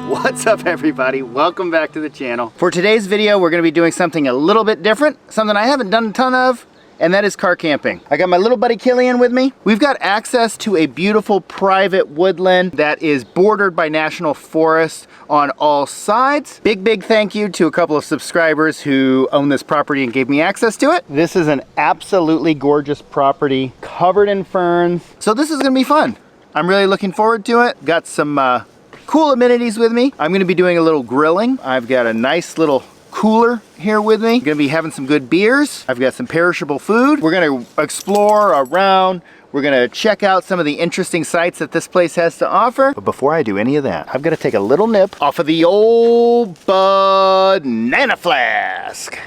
What's up everybody? Welcome back to the channel. For today's video, we're gonna be doing something a little bit different, something I haven't done a ton of, and that is car camping. I got my little buddy Killian with me. We've got access to a beautiful private woodland that is bordered by national forests on all sides. Big thank you to a couple of subscribers who own this property and gave me access to it. This is an absolutely gorgeous property covered in ferns. So this is gonna be fun. I'm really looking forward to it. Got some cool amenities with me. I'm gonna be doing a little grilling. I've got a nice little cooler here with me. I'm gonna be having some good beers. I've got some perishable food. We're gonna explore around. We're gonna check out some of the interesting sights that this place has to offer. But before I do any of that, I've gotta take a little nip off of the old banana flask.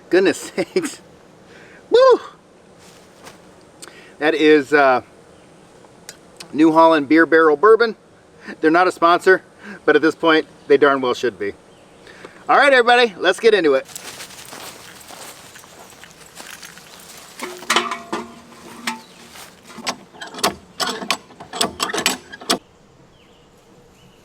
Goodness sakes. Woo! That is New Holland Beer Barrel Bourbon. They're not a sponsor, but at this point, they darn well should be. All right, everybody, let's get into it.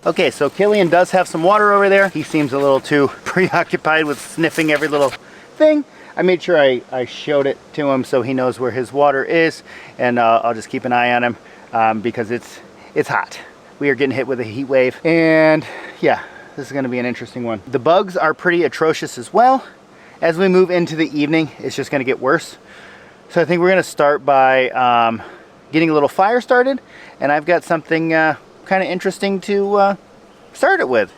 Okay, so Killian does have some water over there. He seems a little too preoccupied with sniffing every little thing. I made sure I showed it to him so he knows where his water is, and I'll just keep an eye on him because it's hot. We are getting hit with a heat wave, and yeah, this is going to be an interesting one. The bugs are pretty atrocious as well. As we move into the evening, it's just going to get worse. So I think we're going to start by getting a little fire started, and I've got something kind of interesting to start it with.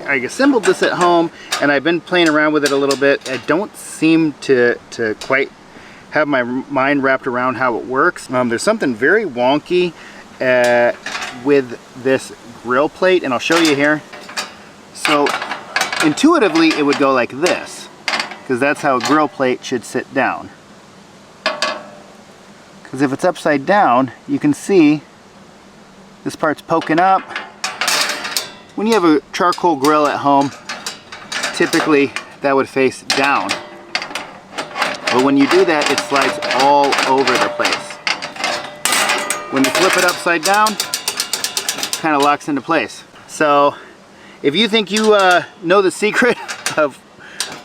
I assembled this at home and I've been playing around with it a little bit. I don't seem to quite have my mind wrapped around how it works. There's something very wonky with this grill plate, and I'll show you here. So intuitively it would go like this, because that's how a grill plate should sit down. Because if it's upside down, you can see this part's poking up. When you have a charcoal grill at home, typically that would face down. But when you do that, it slides all over the place. When you flip it upside down, it kind of locks into place. So if you think you know the secret of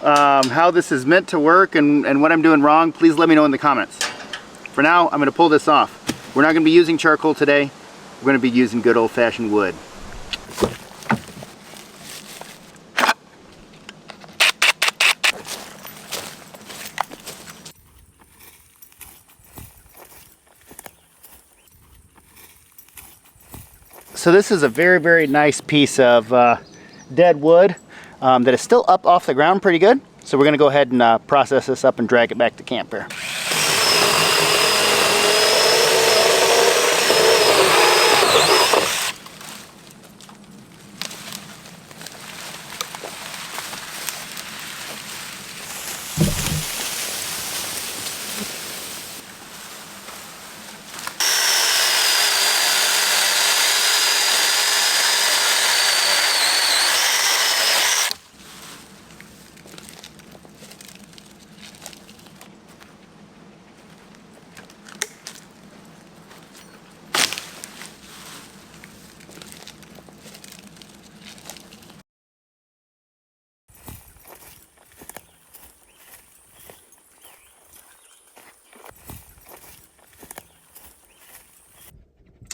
how this is meant to work and what I'm doing wrong, please let me know in the comments. For now, I'm going to pull this off. We're not going to be using charcoal today. We're going to be using good old-fashioned wood. So this is a very nice piece of dead wood that is still up off the ground pretty good. So we're going to go ahead and process this up and drag it back to camp here.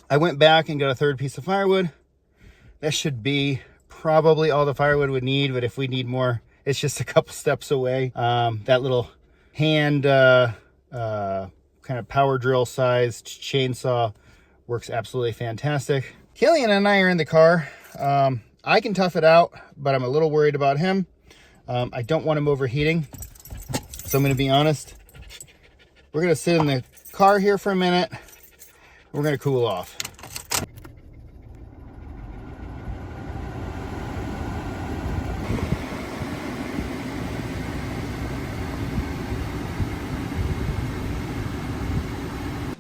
I went back and got a third piece of firewood. That should be probably all the firewood we need, but if we need more, it's just a couple steps away. That little hand kind of power drill sized chainsaw works absolutely fantastic. Killian and I are in the car. I can tough it out, but I'm a little worried about him. I don't want him overheating, so I'm going to be honest. We're going to sit in the car here for a minute. We're going to cool off.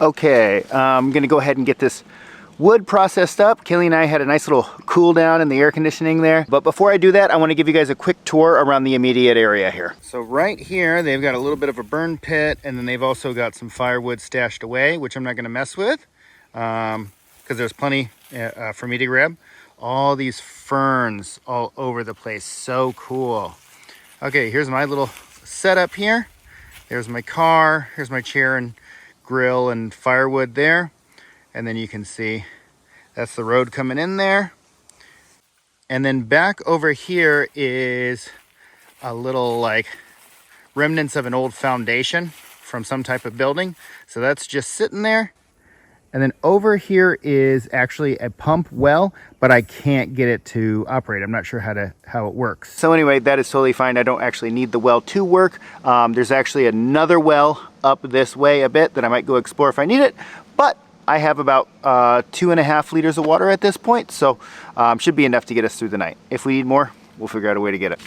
Okay, I'm gonna go ahead and get this wood processed up. Killian and I had a nice little cool down in the air conditioning there. But before I do that, I want to give you guys a quick tour around the immediate area here. So right here, they've got a little bit of a burn pit, and then they've also got some firewood stashed away, which I'm not going to mess with because there's plenty for me to grab. All these ferns all over the place, so cool. Okay, here's my little setup here. There's my car, here's my chair and grill and firewood there. And then you can see that's the road coming in there. And then back over here is a little like remnants of an old foundation from some type of building. So that's just sitting there. And then over here is actually a pump well, but I can't get it to operate. I'm not sure how it works. So anyway, that is totally fine. I don't actually need the well to work. There's actually another well up this way a bit that I might go explore if I need it. But I have about 2.5 liters of water at this point, so should be enough to get us through the night. If we need more, we'll figure out a way to get it.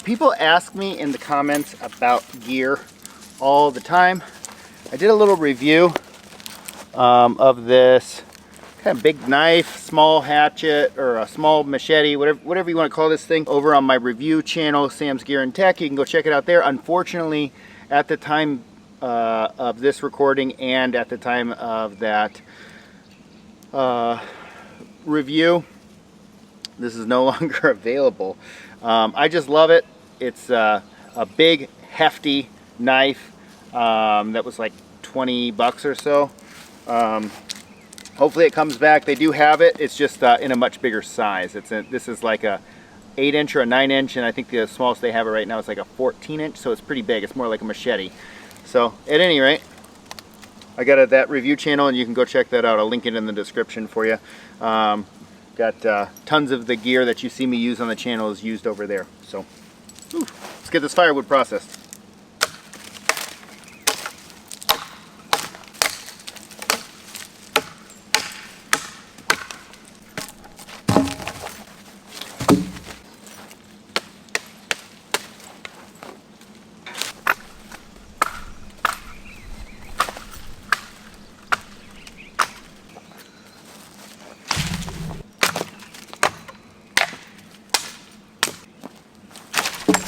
People ask me in the comments about gear all the time. I did a little review of this kind of big knife, small hatchet, or a small machete, whatever you want to call this thing, over on my review channel, Sam's Gear and Tech. You can go check it out there. Unfortunately, at the time of this recording and at the time of that review, this is no longer available. I just love it. It's a big, hefty knife that was like 20 bucks or so. Hopefully it comes back. They do have it. It's just in a much bigger size. This is like a 8-inch or a 9-inch, and I think the smallest they have it right now is like a 14-inch, so it's pretty big. It's more like a machete. So at any rate, I got that review channel, and you can go check that out. I'll link it in the description for you. Got tons of the gear that you see me use on the channel is used over there. So let's get this firewood processed.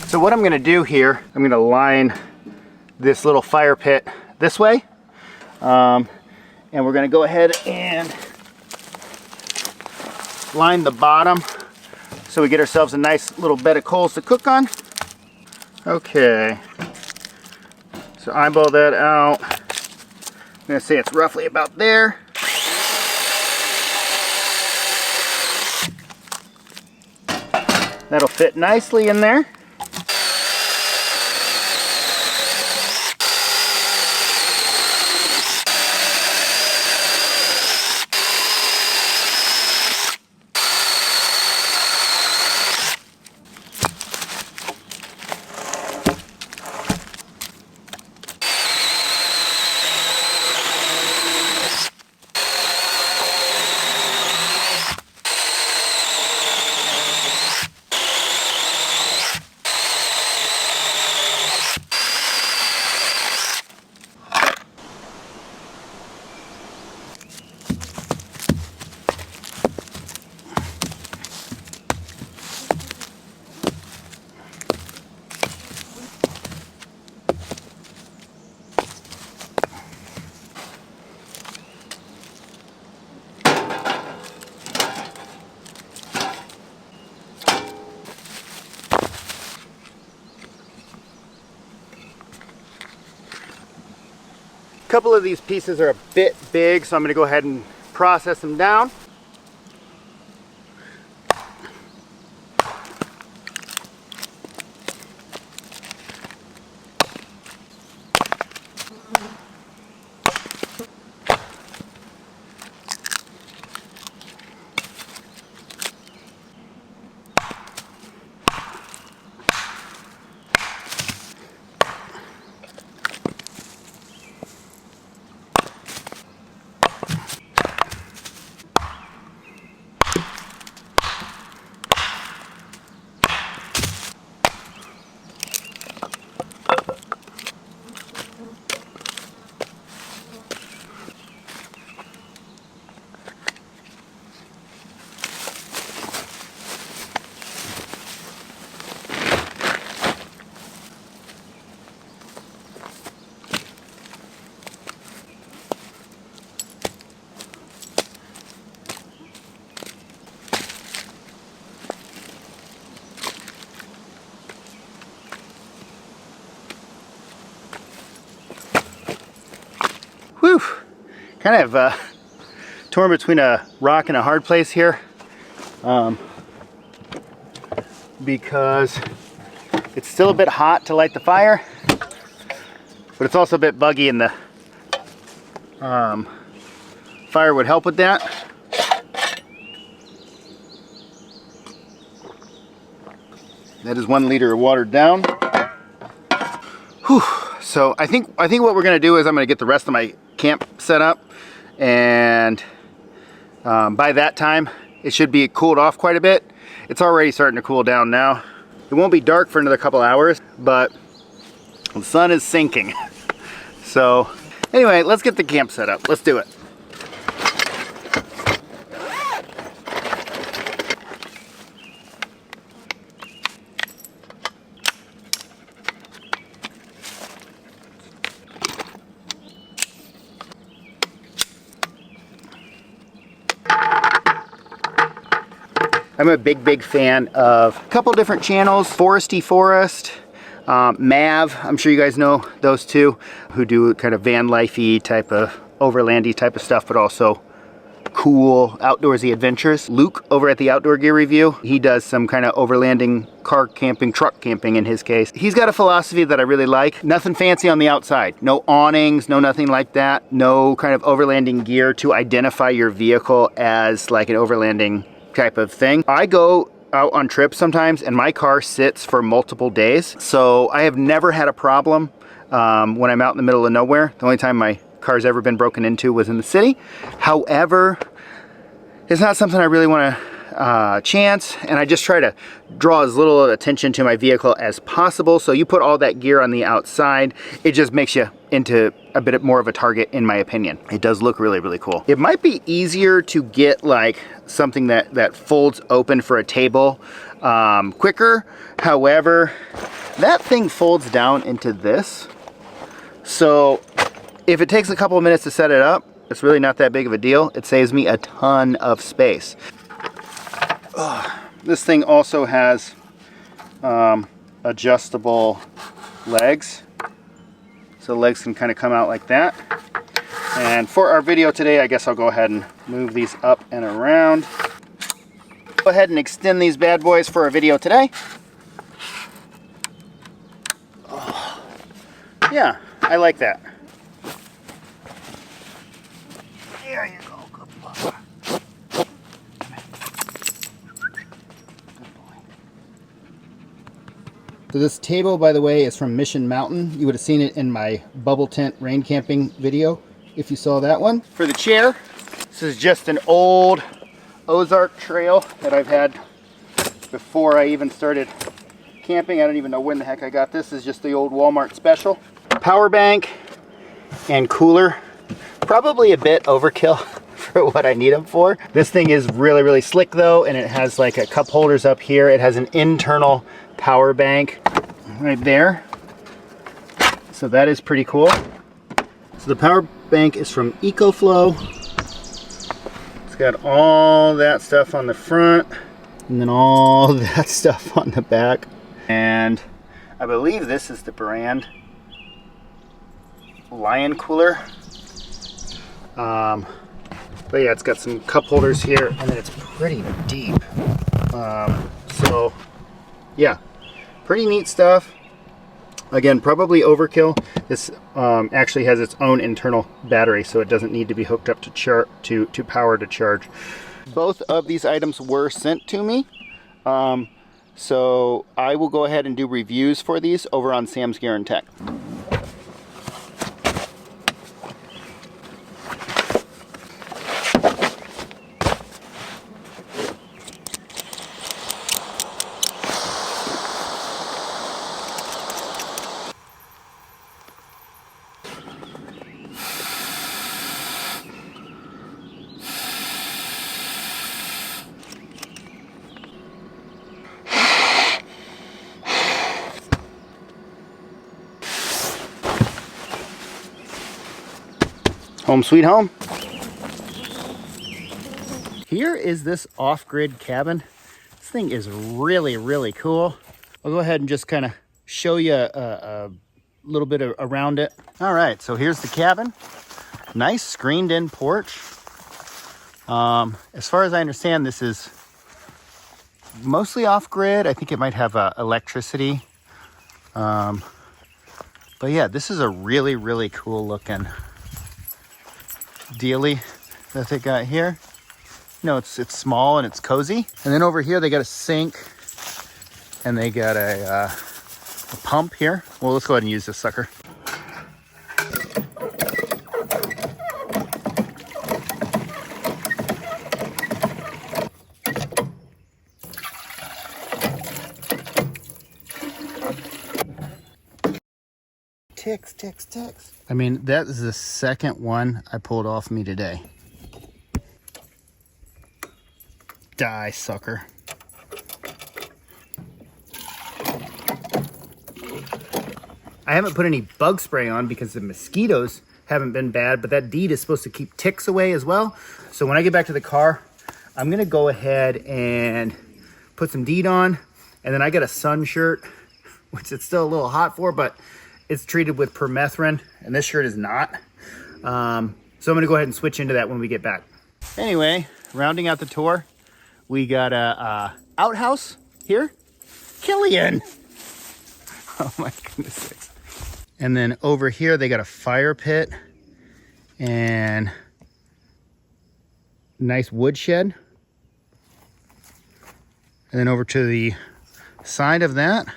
So what I'm going to do here, I'm going to line this little fire pit this way, and we're going to go ahead and line the bottom so we get ourselves a nice little bed of coals to cook on. Okay, so eyeball that out. I'm going to say it's roughly about there. That'll fit nicely in there. A couple of these pieces are a bit big, so I'm going to go ahead and process them down. Kind of torn between a rock and a hard place here, because it's still a bit hot to light the fire, but it's also a bit buggy, and the fire would help with that. That is 1 liter of water down. Whew. So I think what we're gonna do is I'm gonna get the rest of my camp set up, and by that time it should be cooled off quite a bit. It's already starting to cool down now. It won't be dark for another couple hours, but the sun is sinking. So anyway, let's get the camp set up. Let's do it. I'm a big fan of a couple different channels. Foresty Forest, Mav, I'm sure you guys know those two, who do kind of van life-y type of overlandy type of stuff, but also cool outdoorsy adventures. Luke over at the Outdoor Gear Review, he does some kind of overlanding car camping, truck camping in his case. He's got a philosophy that I really like. Nothing fancy on the outside. No awnings, no nothing like that. No kind of overlanding gear to identify your vehicle as like an overlanding type of thing. I go out on trips sometimes and my car sits for multiple days, so I have never had a problem when I'm out in the middle of nowhere. The only time my car's ever been broken into was in the city. However, it's not something I really want to chance, and I just try to draw as little attention to my vehicle as possible. So you put all that gear on the outside, it just makes you into a bit more of a target, in my opinion. It does look really cool. It might be easier to get like something that folds open for a table quicker. However, that thing folds down into this, so if it takes a couple of minutes to set it up, it's really not that big of a deal. It saves me a ton of space. This thing also has adjustable legs, so the legs can kind of come out like that. And for our video today, I guess I'll go ahead and move these up and around. Go ahead and extend these bad boys for our video today. Yeah, I like that. There you go, good boy. So this table, by the way, is from Mission Mountain. You would have seen it in my bubble tent rain camping video, if you saw that one. For the chair, this is just an old Ozark trail that I've had before I even started camping. I don't even know when the heck I got this. This is just the old Walmart special. Power bank and cooler. Probably a bit overkill for what I need them for. This thing is really slick though, and it has like a cup holders up here. It has an internal power bank right there, so that is pretty cool. So the power bank is from EcoFlow. It's got all that stuff on the front and then all that stuff on the back, and I believe this is the brand Lion Cooler. But yeah, it's got some cup holders here, and then it's pretty deep. So yeah, pretty neat stuff. Again, probably overkill. This actually has its own internal battery, so it doesn't need to be hooked up to power to charge. Both of these items were sent to me, so I will go ahead and do reviews for these over on Sam's Gear and Tech. Home sweet home. Here is this off-grid cabin. This thing is really cool. I'll go ahead and just kind of show you a little bit around it. All right, so here's the cabin. Nice screened in porch. As far as I understand, this is mostly off-grid. I think it might have electricity. But yeah, this is a really, really cool looking dealie that they got here. You know, it's small and it's cozy. And then over here they got a sink and they got a pump here. Well, let's go ahead and use this sucker. Ticks, ticks, ticks. I mean, that is the second one I pulled off me today. Die, sucker. I haven't put any bug spray on because the mosquitoes haven't been bad, but that DEET is supposed to keep ticks away as well. So when I get back to the car, I'm gonna go ahead and put some DEET on, and then I got a sun shirt, which it's still a little hot for, but it's treated with permethrin, and this shirt is not. So I'm gonna go ahead and switch into that when we get back. Anyway, rounding out the tour, we got a outhouse here. Killian! Oh my goodness sakes. And then over here, they got a fire pit and nice wood shed. And then over to the side of that,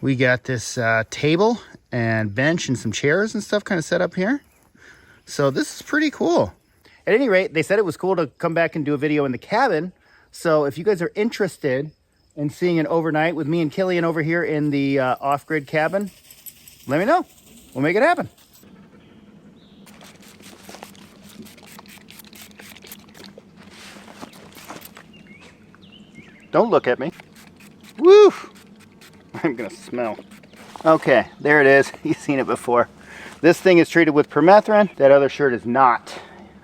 we got this table and bench and some chairs and stuff kind of set up here. So this is pretty cool. At any rate, they said it was cool to come back and do a video in the cabin. So if you guys are interested in seeing an overnight with me and Killian over here in the off-grid cabin, let me know. We'll make it happen. Don't look at me. Woo! I'm gonna smell. Okay, there it is. You've seen it before. This thing is treated with permethrin. That other shirt is not.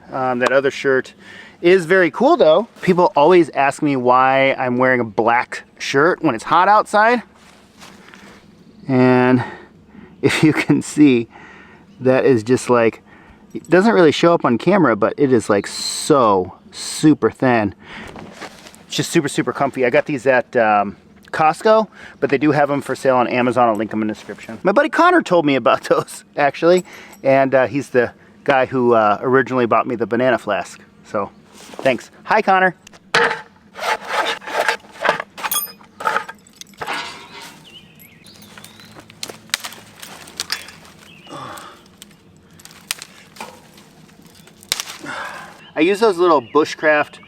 That other shirt is very cool though. People always ask me why I'm wearing a black shirt when it's hot outside. And if you can see, that is just like, it doesn't really show up on camera, but it is like so super thin. It's just super, super comfy. I got these at Costco, but they do have them for sale on Amazon. I'll link them in the description. My buddy Connor told me about those, actually, and he's the guy who originally bought me the banana flask. So, thanks. Hi, Connor. I use those little bushcraft,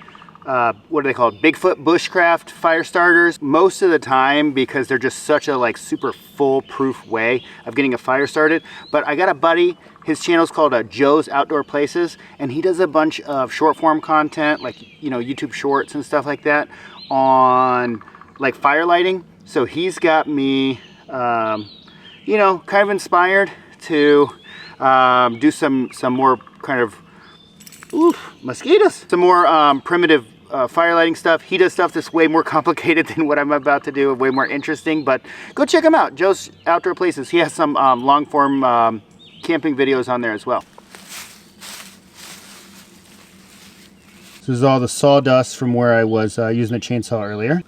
what are they called? Bigfoot bushcraft fire starters most of the time because they're just such a like super foolproof way of getting a fire started. But I got a buddy, his channel's called Joe's Outdoor Places, and he does a bunch of short form content like, you know, YouTube shorts and stuff like that on like fire lighting. So he's got me, you know, kind of inspired to do some more kind of mosquitoes. Some more primitive fire lighting stuff. He does stuff that's way more complicated than what I'm about to do, way more interesting, but go check him out, Joe's Outdoor Places. He has some long form camping videos on there as well. This is all the sawdust from where I was using a chainsaw earlier.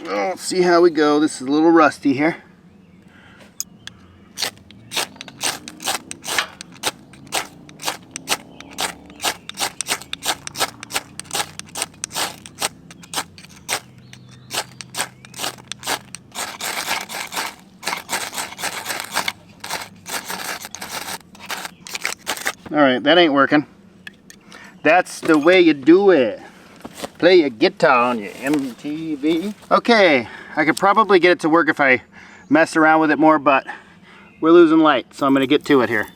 Well, let's see how we go. This is a little rusty here. Alright, that ain't working. That's the way you do it. Play your guitar on your MTV. Okay, I could probably get it to work if I mess around with it more, but we're losing light, so I'm going to get to it here.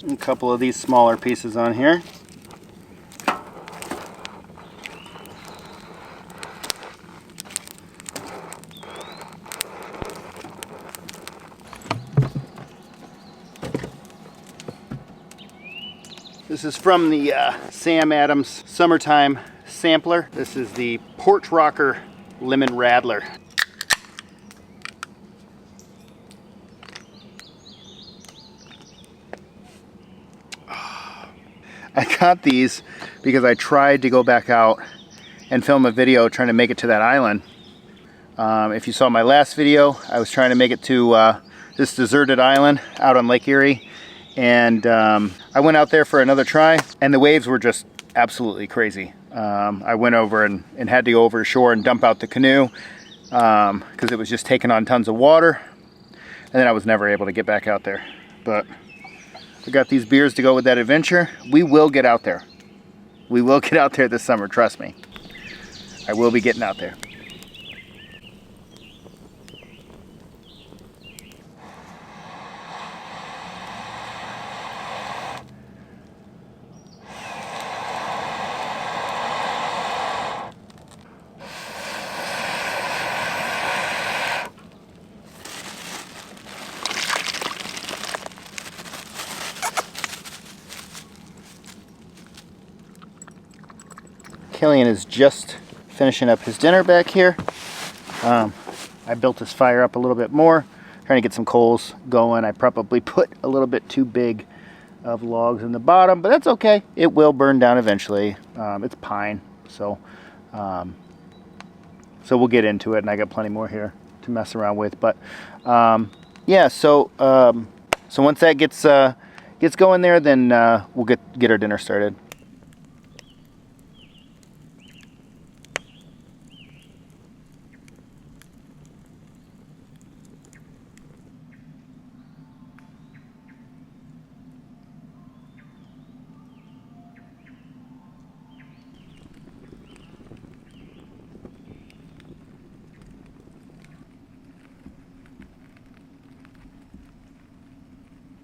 A couple of these smaller pieces on here. This is from the Sam Adams Summertime Sampler. This is the Porch Rocker Lemon Rattler. I got these because I tried to go back out and film a video trying to make it to that island. If you saw my last video, I was trying to make it to this deserted island out on Lake Erie. And I went out there for another try, and the waves were just absolutely crazy. I went over and had to go over shore and dump out the canoe because it was just taking on tons of water. And then I was never able to get back out there. But we got these beers to go with that adventure. We will get out there. We will get out there this summer, trust me. I will be getting out there. Killian is just finishing up his dinner back here. I built this fire up a little bit more, trying to get some coals going. I probably put a little bit too big of logs in the bottom, but that's okay. It will burn down eventually. It's pine, so we'll get into it, and I got plenty more here to mess around with. But yeah, so once that gets going there, then we'll get our dinner started.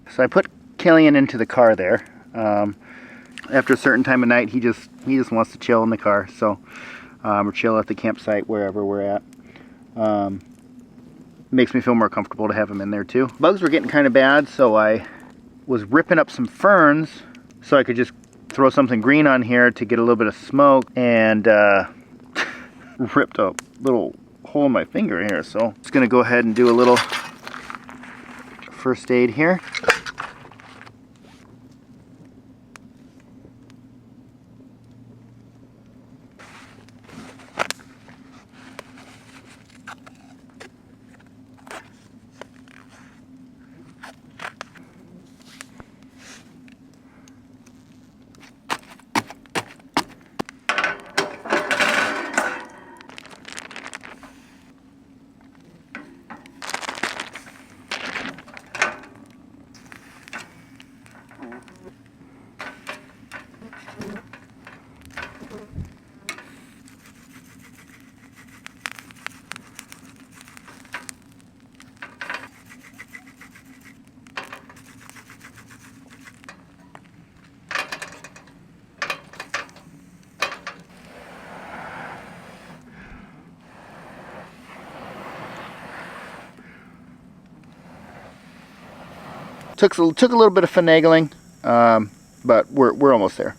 So I put Killian into the car there. After a certain time of night, he just wants to chill in the car. So or chill at the campsite wherever we're at. Makes me feel more comfortable to have him in there too. Bugs were getting kind of bad, so I was ripping up some ferns so I could just throw something green on here to get a little bit of smoke, and ripped a little hole in my finger here. So just gonna go ahead and do a little first aid here. Took a little bit of finagling, but we're almost there.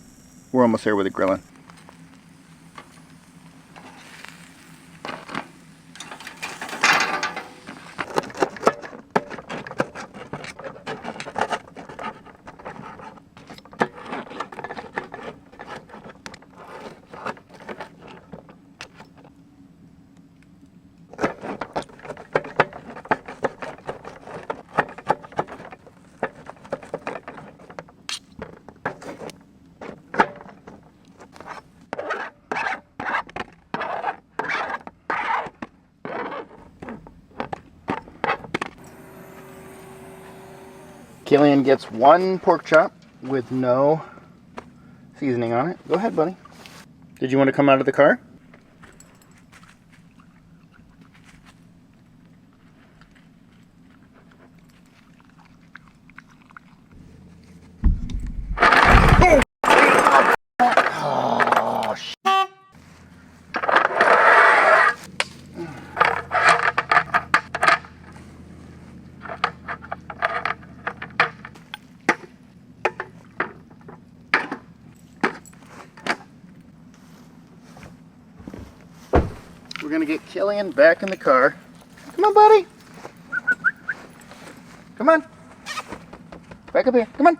We're almost there with the grilling. Killian gets one pork chop with no seasoning on it. Go ahead, buddy. Did you want to come out of the car? we're gonna get Killian back in the car. Come on, buddy. Come on. Back up here. Come on.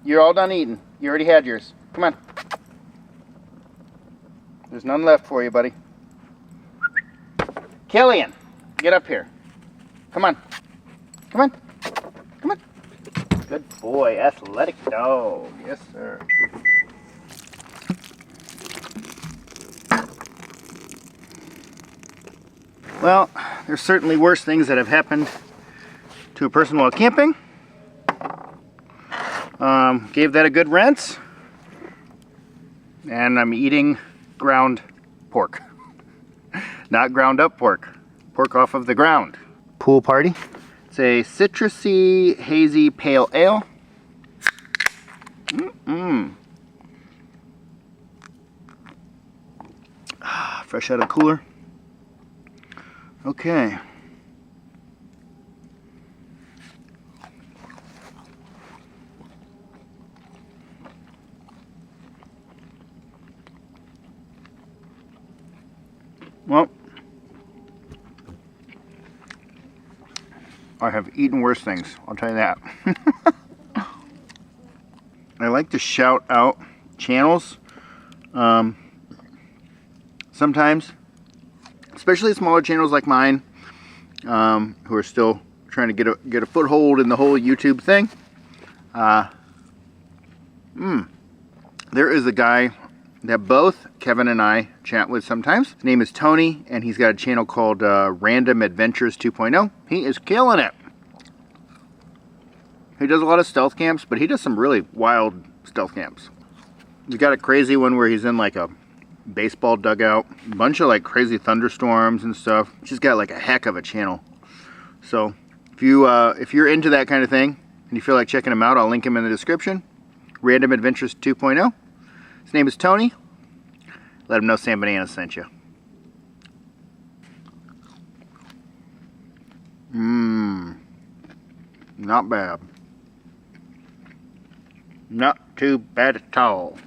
You're all done eating. You already had yours. Come on. There's none left for you, buddy. Killian, get up here. Come on. Come on. Come on. Good boy. Athletic dog. Yes, sir. Well, there's certainly worse things that have happened to a person while camping. Gave that a good rinse. And I'm eating ground pork. Not ground up pork. Pork off of the ground. Pool party. It's a citrusy, hazy pale ale. Fresh out of the cooler. Okay. Well, I have eaten worse things, I'll tell you that. I like to shout out channels sometimes, especially smaller channels like mine, who are still trying to get a foothold in the whole YouTube thing. There is a guy that both Kevin and I chat with sometimes. His name is Tony, and he's got a channel called Random Adventures 2.0. He is killing it. He does a lot of stealth camps, but he does some really wild stealth camps. He's got a crazy one where he's in like a baseball dugout, a bunch of like crazy thunderstorms and stuff. He's just got like a heck of a channel. So if you're into that kind of thing and you feel like checking him out, I'll link him in the description. Random Adventures 2.0. His name is Tony. Let him know Sam Banana sent you. Not bad. Not too bad at all.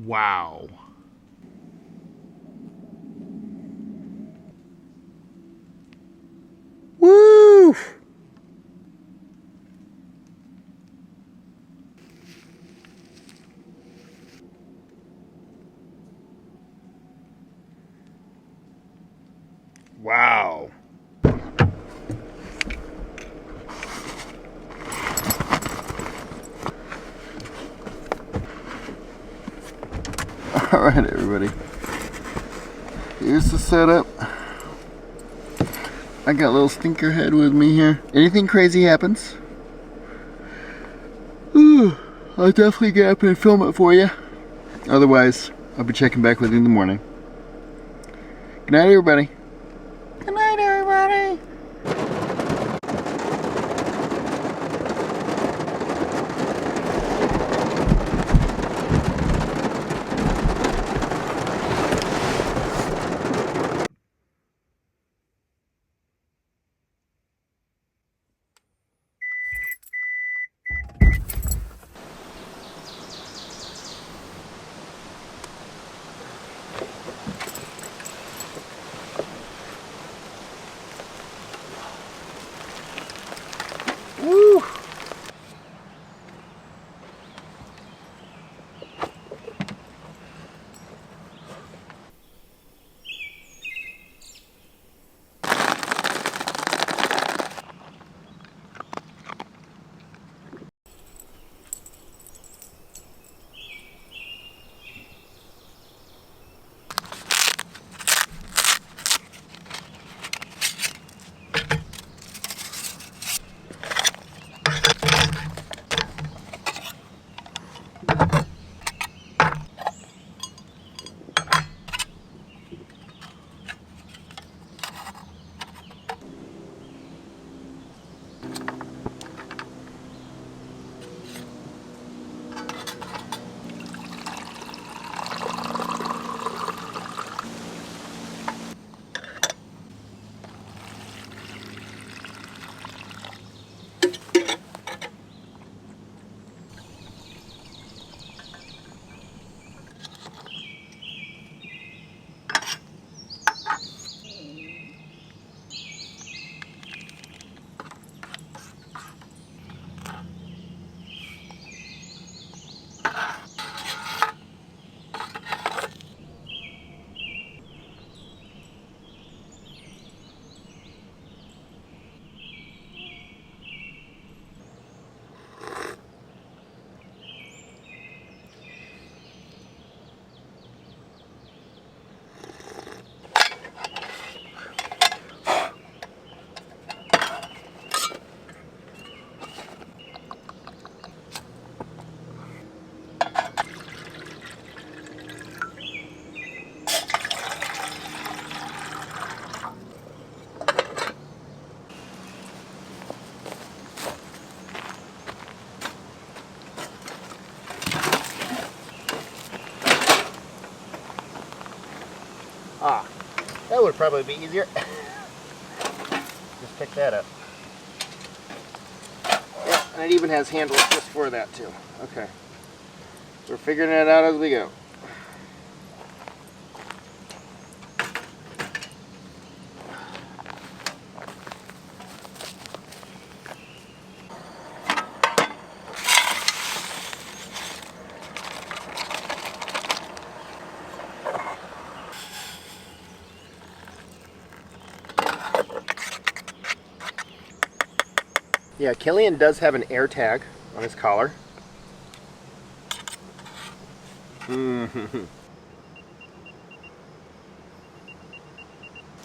Wow. Woo! Wow. Alright everybody, here's the setup. I got little stinker head with me here. Anything crazy happens, I'll definitely get up and film it for you. Otherwise, I'll be checking back with you in the morning. Good night everybody. Good night everybody. Ah, that would probably be easier. Just pick that up. Yeah, and it even has handles just for that too. Okay. We're figuring it out as we go. Yeah, Killian does have an air tag on his collar.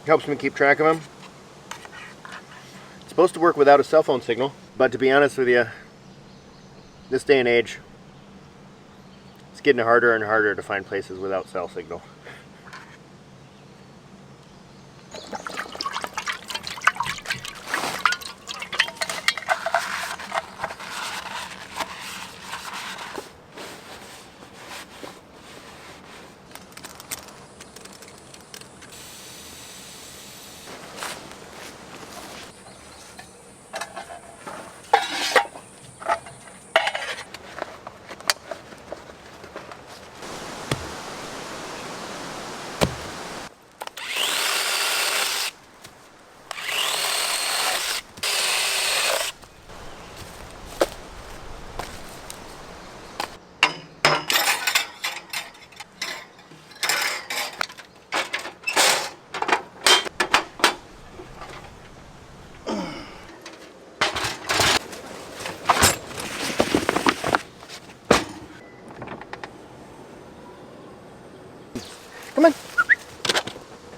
Helps me keep track of him. It's supposed to work without a cell phone signal, but to be honest with you, this day and age, it's getting harder and harder to find places without cell signal. Come on.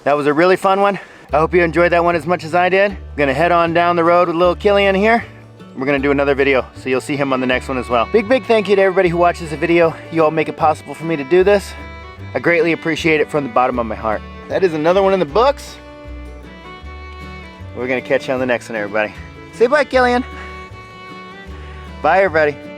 That was a really fun one. I hope you enjoyed that one as much as I did. I'm gonna head on down the road with little Killian here. We're gonna do another video, so you'll see him on the next one as well. Big thank you to everybody who watches the video. You all make it possible for me to do this. I greatly appreciate it from the bottom of my heart. That is another one in the books. We're gonna catch you on the next one, everybody. Say bye, Killian. Bye, everybody.